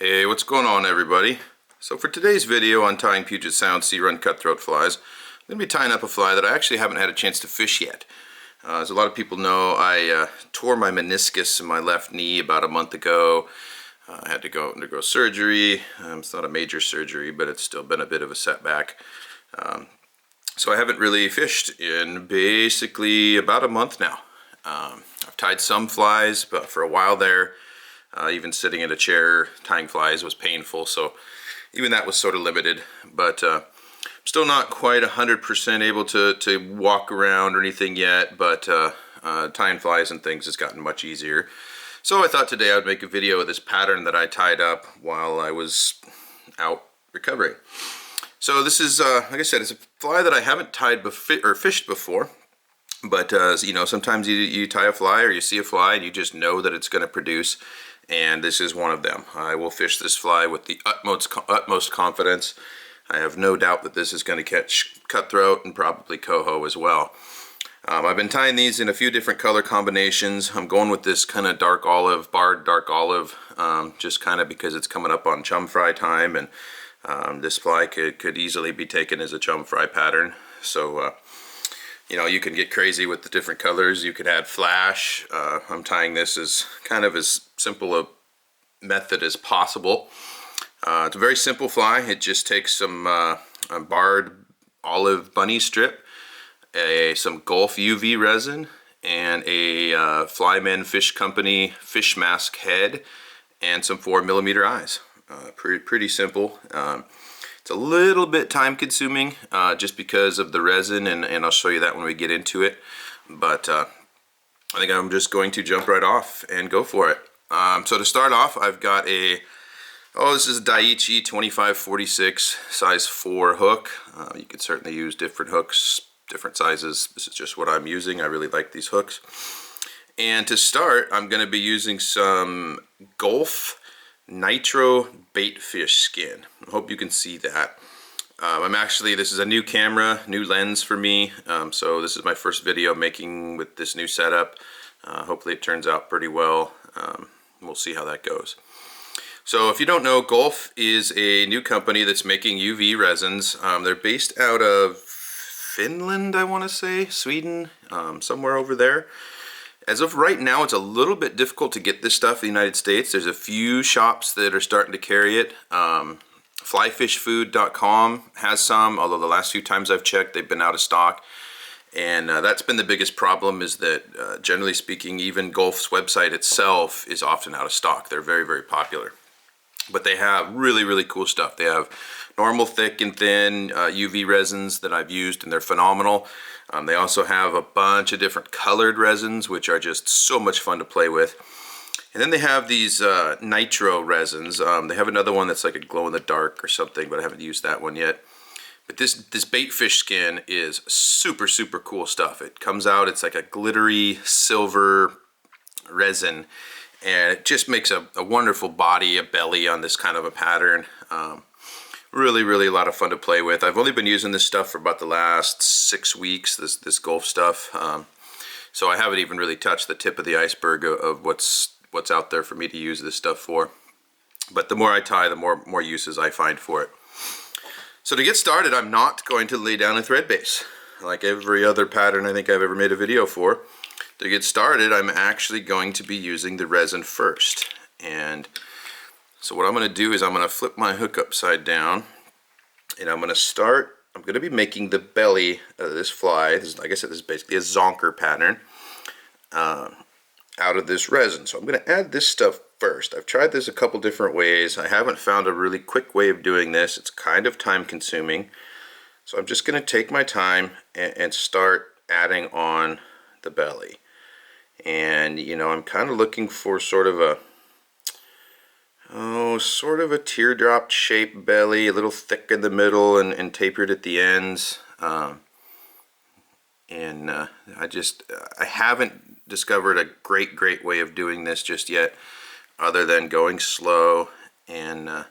Hey, what's going on, everybody? So for today's video on tying Puget Sound Sea Run Cutthroat flies, I'm going to be tying up a fly that I actually haven't had a chance to fish yet. As a lot of people know, I tore my meniscus in my left knee about a month ago. I had to undergo surgery. It's not a major surgery, but it's still been a bit of a setback. So I haven't really fished in basically about a month now. I've tied some flies, but for a while there, even sitting in a chair tying flies was painful, so even that was sort of limited. But I'm still not quite 100% able to walk around or anything yet, but tying flies and things has gotten much easier. So I thought today I would make a video of this pattern that I tied up while I was out recovering. So this is, like I said, it's a fly that I haven't tied or fished before. But you know, sometimes you tie a fly or you see a fly and you just know that it's going to produce. And this is one of them. I will fish this fly with the utmost confidence. I have no doubt that this is going to catch cutthroat and probably coho as well. I've been tying these in a few different color combinations. I'm going with this kind of dark olive, barred dark olive, just kind of because it's coming up on chum fry time, and this fly could easily be taken as a chum fry pattern. So you know, you can get crazy with the different colors. You could add flash. I'm tying this as kind of as simple a method as possible. It's a very simple fly. It just takes some a barred olive bunny strip, some Gulff UV resin, and a Flymen Fish Company fish mask head, and some 4mm eyes. Pretty simple. It's a little bit time consuming just because of the resin, and I'll show you that when we get into it. But I think I'm just going to jump right off and go for it. So to start off, I've got this is a Daiichi 2546 size 4 hook. You could certainly use different hooks, different sizes. This is just what I'm using. I really like these hooks. And to start, I'm going to be using some Gulff Nitro Baitfish skin. I hope you can see that. This is a new camera, new lens for me, so this is my first video making with this new setup. Hopefully it turns out pretty well. We'll see how that goes. So if you don't know, Gulff is a new company that's making UV resins. They're based out of Finland, I want to say, Sweden, somewhere over there. As of right now, it's a little bit difficult to get this stuff in the United States. There's a few shops that are starting to carry it. Flyfishfood.com has some, although the last few times I've checked, they've been out of stock. And that's been the biggest problem, is that generally speaking, even Gulff's website itself is often out of stock. They're very, very popular. But they have really, really cool stuff. They have normal, thick, and thin UV resins that I've used, and they're phenomenal. They also have a bunch of different colored resins, which are just so much fun to play with. And then they have these Nitro resins. They have another one that's like a glow-in-the-dark or something, but I haven't used that one yet. But this baitfish skin is super, super cool stuff. It comes out, it's like a glittery silver resin, and it just makes a wonderful body, a belly on this kind of a pattern. Really, really a lot of fun to play with. I've only been using this stuff for about the last 6 weeks, this Gulff stuff. So I haven't even really touched the tip of the iceberg of what's out there for me to use this stuff for. But the more I tie, the more uses I find for it. So to get started, I'm not going to lay down a thread base like every other pattern I think I've ever made a video for. To get started, I'm actually going to be using the resin first. And so what I'm going to do is I'm going to flip my hook upside down, and I'm going to be making the belly of this fly. Like I said, this is basically a Zonker pattern out of this resin. So I'm going to add this stuff first. I've tried this a couple different ways. I haven't found a really quick way of doing this. It's kind of time consuming. So I'm just going to take my time and start adding on the belly. And you know, I'm kind of looking for sort of a teardrop shaped belly, a little thick in the middle and tapered at the ends. I haven't discovered a great way of doing this just yet, other than going slow and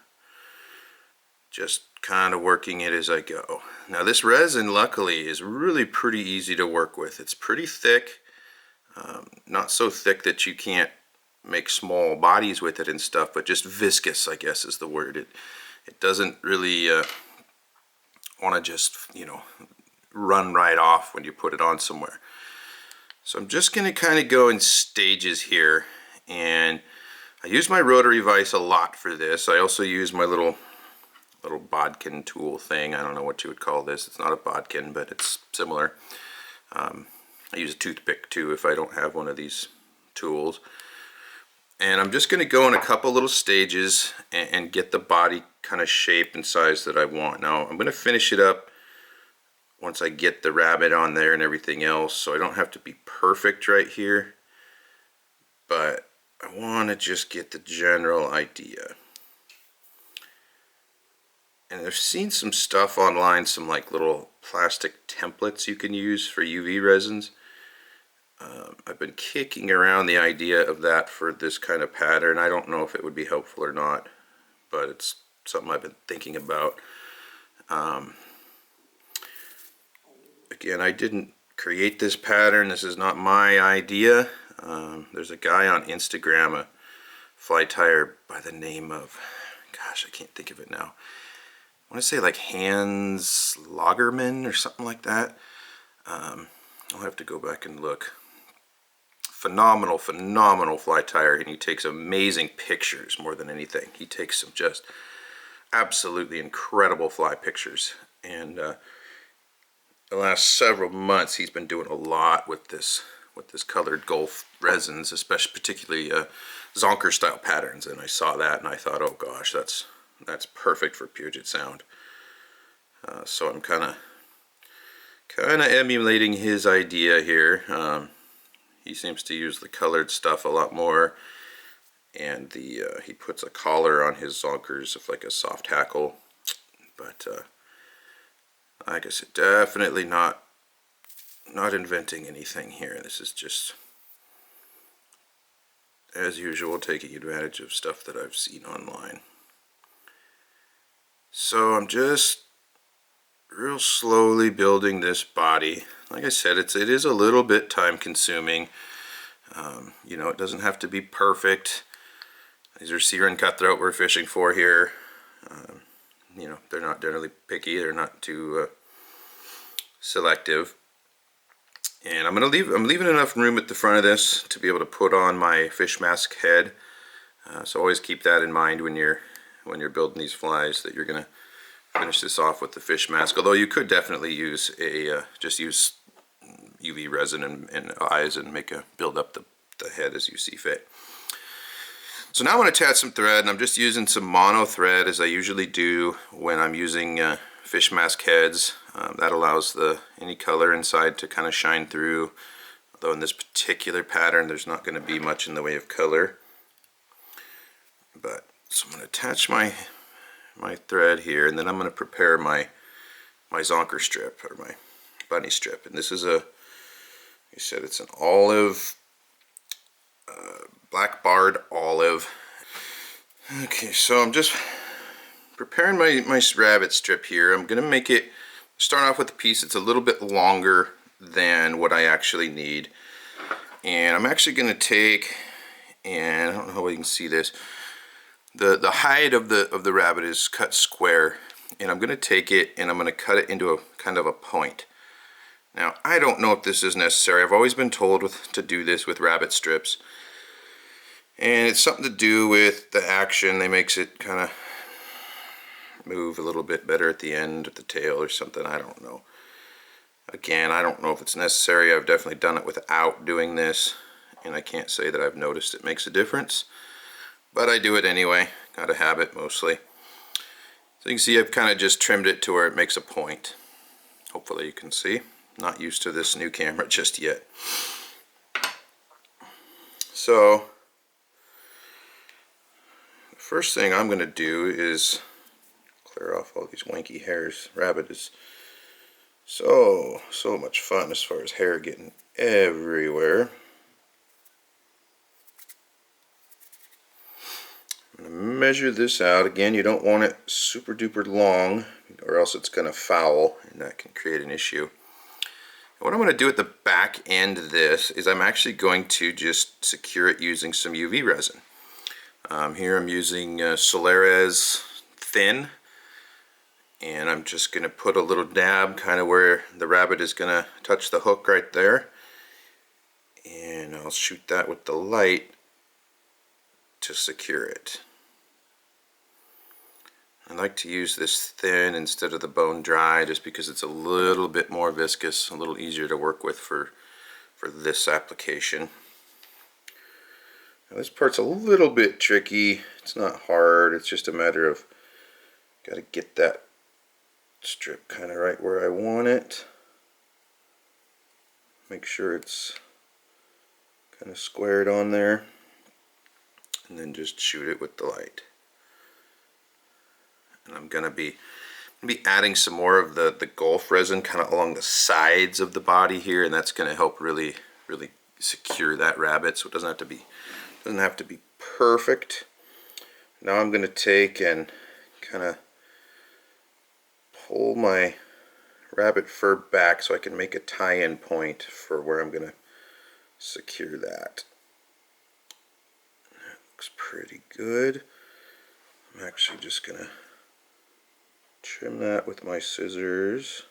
just kind of working it as I go. Now this resin, luckily, is really pretty easy to work with. It's pretty thick, not so thick that you can't make small bodies with it and stuff, but just viscous, I guess is the word. It doesn't really want to just, you know, run right off when you put it on somewhere. So I'm just going to kind of go in stages here, and I use my rotary vise a lot for this. I also use my little bodkin tool thing. I don't know what you would call this. It's not a bodkin, but it's similar. I use a toothpick too if I don't have one of these tools. And I'm just going to go in a couple little stages and get the body kind of shape and size that I want. Now I'm going to finish it up once I get the rabbit on there and everything else, so I don't have to be perfect right here, but I want to just get the general idea. And I've seen some stuff online, some like little plastic templates you can use for UV resins. I've been kicking around the idea of that for this kind of pattern. I don't know if it would be helpful or not, but it's something I've been thinking about. Again, I didn't create this pattern. This is not my idea. There's a guy on Instagram, a fly tyer by the name of, gosh, I can't think of it now. I want to say like Hans Lagerman or something like that. I'll have to go back and look. Phenomenal fly tyer, and he takes amazing pictures more than anything. He takes some just absolutely incredible fly pictures, and the last several months he's been doing a lot with this colored Gulff resins, especially particularly Zonker style patterns, and I saw that and I thought, oh gosh, that's perfect for Puget Sound. So I'm kind of emulating his idea here. He seems to use the colored stuff a lot more, and he puts a collar on his Zonkers of like a soft hackle, but like I said, definitely not inventing anything here. This is just, as usual, taking advantage of stuff that I've seen online. So I'm just real slowly building this body. Like I said, it is a little bit time consuming. You know, it doesn't have to be perfect. These are sea run cutthroat we're fishing for here. You know, they're not generally picky. They're not too selective. And I'm leaving enough room at the front of this to be able to put on my fish mask head. So always keep that in mind when you're building these flies, that you're gonna finish this off with the fish mask. Although you could definitely use just use UV resin and eyes and build up the head as you see fit. So now I'm going to attach some thread, and I'm just using some mono thread as I usually do when I'm using fish mask heads. That allows any color inside to kind of shine through. Although in this particular pattern there's not going to be much in the way of color. So I'm going to attach my thread here, and then I'm going to prepare my Zonker strip, or my bunny strip. And this is like I said, it's an olive, black barred olive. Okay, so I'm just preparing my rabbit strip here. I'm going to start off with a piece that's a little bit longer than what I actually need. And I'm actually going to take, and I don't know how you can see this, the hide of the rabbit is cut square, and I'm going to take it and I'm going to cut it into a kind of a point. Now, I don't know if this is necessary. I've always been told to do this with rabbit strips, and it's something to do with the action. They makes it kind of move a little bit better at the end of the tail or something. I don't know. Again, I don't know if it's necessary. I've definitely done it without doing this, and I can't say that I've noticed it makes a difference, but I do it anyway. Got a habit mostly. So you can see I've kind of just trimmed it to where it makes a point. Hopefully you can see. Not used to this new camera just yet. So the first thing I'm going to do is clear off all these wanky hairs. Rabbit is so much fun as far as hair getting everywhere. I'm going to measure this out. Again, you don't want it super duper long, or else it's going to foul, and that can create an issue. What I'm going to do at the back end of this is I'm actually going to just secure it using some UV resin. Here I'm using Solaris Thin, and I'm just going to put a little dab kind of where the rabbit is going to touch the hook right there, and I'll shoot that with the light to secure it. I like to use this thin instead of the bone dry just because it's a little bit more viscous, a little easier to work with for this application. Now this part's a little bit tricky. It's not hard, it's just a matter of got to get that strip kind of right where I want it. Make sure it's kind of squared on there, and then just shoot it with the light. And I'm going to be adding some more of the Gulff resin kind of along the sides of the body here, and that's going to help really secure that rabbit, so it doesn't have to be perfect. Now I'm going to take and kind of pull my rabbit fur back so I can make a tie-in point for where I'm going to secure that. That looks pretty good. I'm actually just going to trim that with my scissors.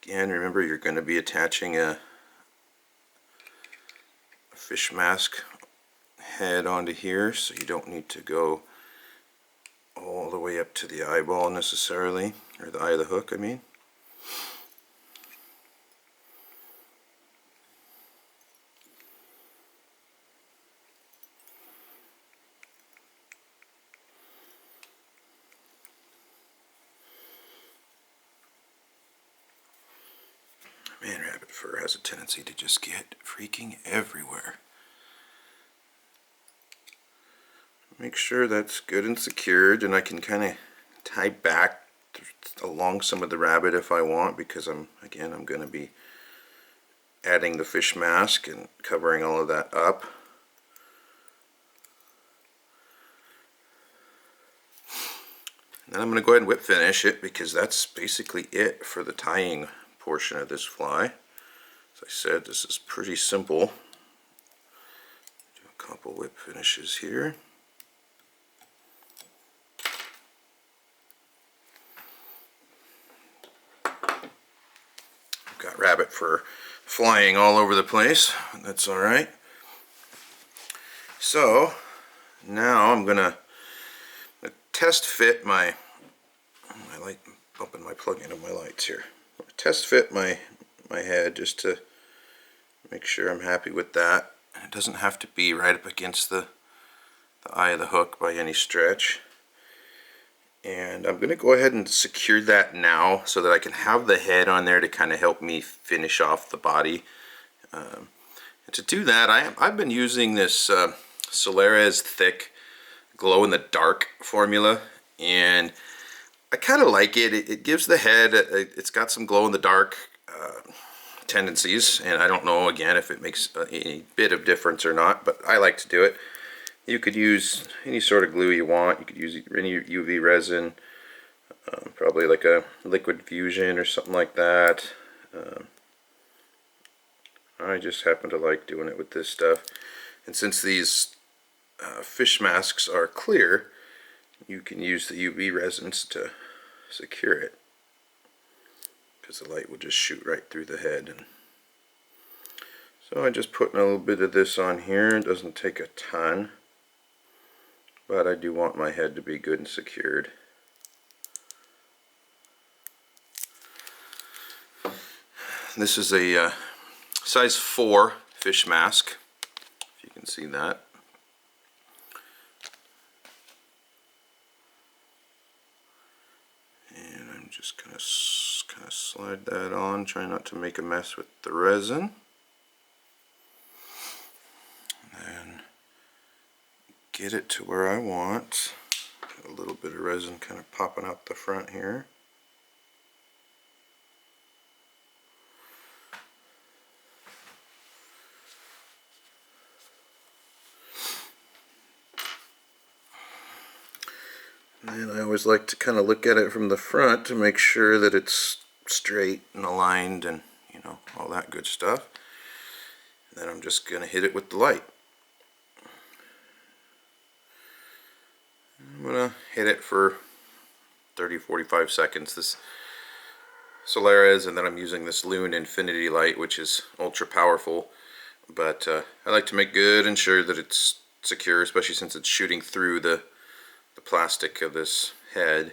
Again, remember you're going to be attaching a fish mask head onto here, so you don't need to go all the way up to the eyeball necessarily, or the eye of the hook, I mean. Man, rabbit fur has a tendency to just get freaking everywhere. Make sure that's good and secured, and I can kind of tie back along some of the rabbit if I want, because I'm going to be adding the fish mask and covering all of that up. And then I'm going to go ahead and whip finish it, because that's basically it for the tying portion of this fly. As I said, this is pretty simple. Do a couple whip finishes here. I've got rabbit fur flying all over the place. That's alright. So now I'm gonna test fit my light, bumping my plug into my lights here. Test fit my head just to make sure I'm happy with that. It doesn't have to be right up against the eye of the hook by any stretch. And I'm going to go ahead and secure that now so that I can have the head on there to kind of help me finish off the body. And to do that, I've been using this Solaris Thick Glow in the Dark formula, and I kind of like it. It gives the head, it's got some glow in the dark tendencies, and I don't know again if it makes any bit of difference or not, but I like to do it. You could use any sort of glue you want. You could use any UV resin, probably like a liquid fusion or something like that. I just happen to like doing it with this stuff. And since these fish masks are clear, you can use the UV resins to secure it, because the light will just shoot right through the head. And so I just put a little bit of this on here. It doesn't take a ton, but I do want my head to be good and secured. This is a size 4 fish mask, if you can see that. And I'm just going to kind of slide that on, try not to make a mess with the resin. And get it to where I want. A little bit of resin kind of popping out the front here. And I always like to kind of look at it from the front to make sure that it's straight and aligned and, you know, all that good stuff. And then I'm just going to hit it with the light. I'm going to hit it for 30-45 seconds. This Solaris, and then I'm using this Loon Infinity light, which is ultra powerful. But I like to make good and sure that it's secure, especially since it's shooting through the plastic of this head.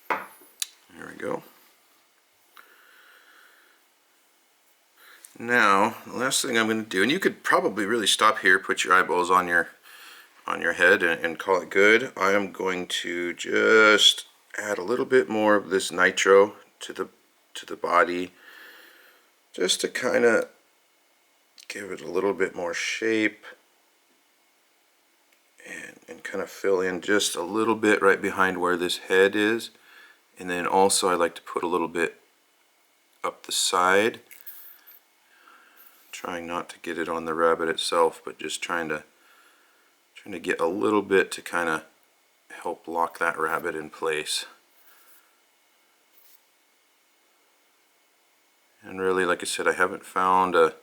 There we go. Now, the last thing I'm going to do, and you could probably really stop here, put your eyeballs on your head and call it good. I am going to just add a little bit more of this Nitro to the body, just to kind of give it a little bit more shape and kind of fill in just a little bit right behind where this head is. And then also I like to put a little bit up the side, trying not to get it on the rabbit itself, but just trying to get a little bit to kind of help lock that rabbit in place. And really, like I said, I haven't found a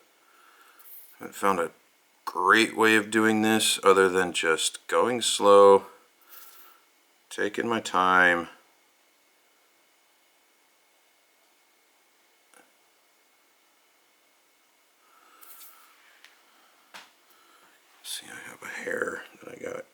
great way of doing this other than just going slow, taking my time. See, I have a hair that I got.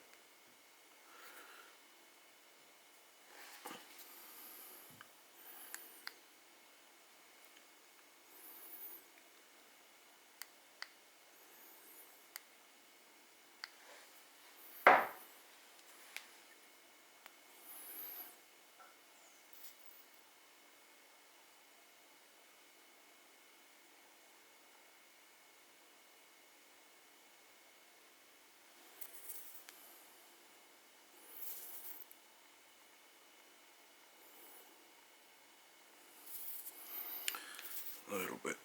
A little bit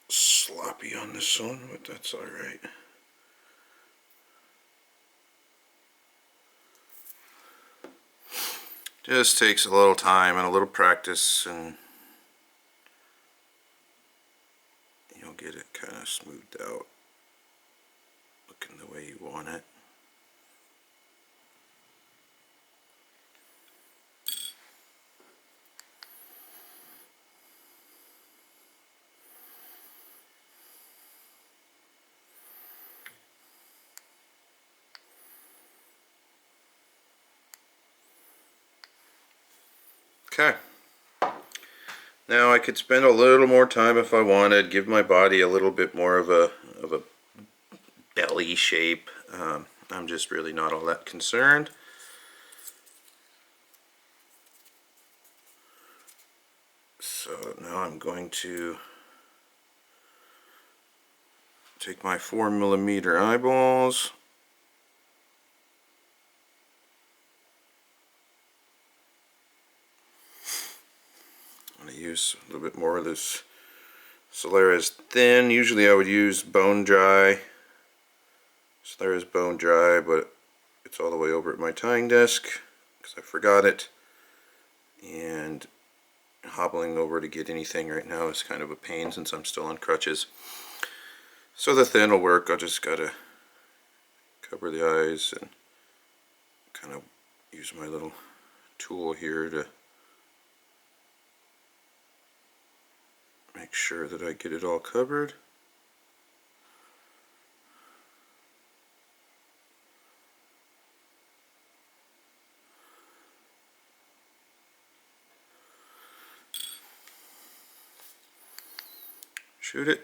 sloppy on this one, but that's alright. Just takes a little time and a little practice, and you'll get it kind of smoothed out, looking the way you want it. Okay. Now I could spend a little more time if I wanted, give my body a little bit more of a belly shape. I'm just really not all that concerned. So now I'm going to take my 4mm eyeballs. I'm going to use a little bit more of this Solaris Thin. Usually I would use Bone Dry. Solaris Bone Dry, but it's all the way over at my tying desk because I forgot it. And hobbling over to get anything right now is kind of a pain since I'm still on crutches. So the Thin will work. I just gotta cover the eyes and kind of use my little tool here to make sure that I get it all covered. Shoot it.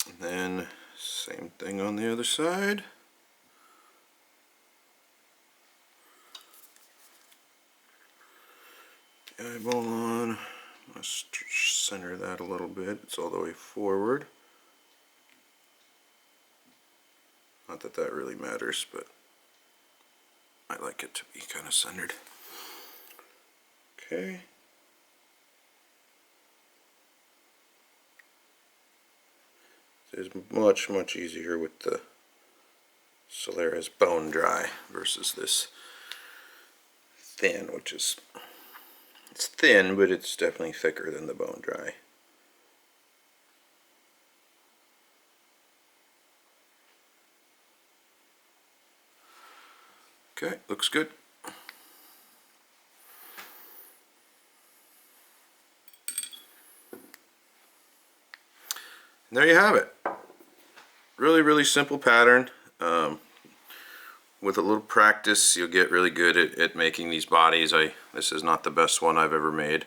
And then same thing on the other side. Eyeball on, Let's center that a little bit. It's all the way forward. Not that that really matters, but I like it to be kind of centered. Okay. It's much easier with the Solera's bone dry versus this thin, which is, it's thin, but it's definitely thicker than the bone dry. Okay, looks good. And there you have it. Really simple pattern. With a little practice, you'll get really good at making these bodies. This is not the best one I've ever made,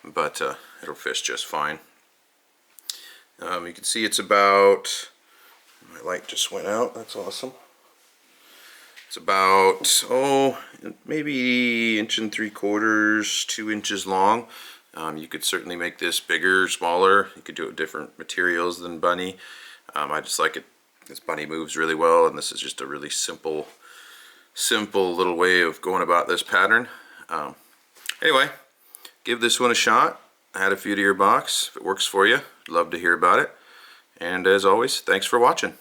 but it'll fish just fine. You can see it's about, my light just went out, that's awesome. It's about, maybe 1 3/4, 2 inches long. You could certainly make this bigger, smaller. You could do it with different materials than bunny. I just like it. This bunny moves really well, and this is just a really simple little way of going about this pattern. Anyway, give this one a shot. Add a few to your box. If it works for you, I'd love to hear about it. And as always, thanks for watching.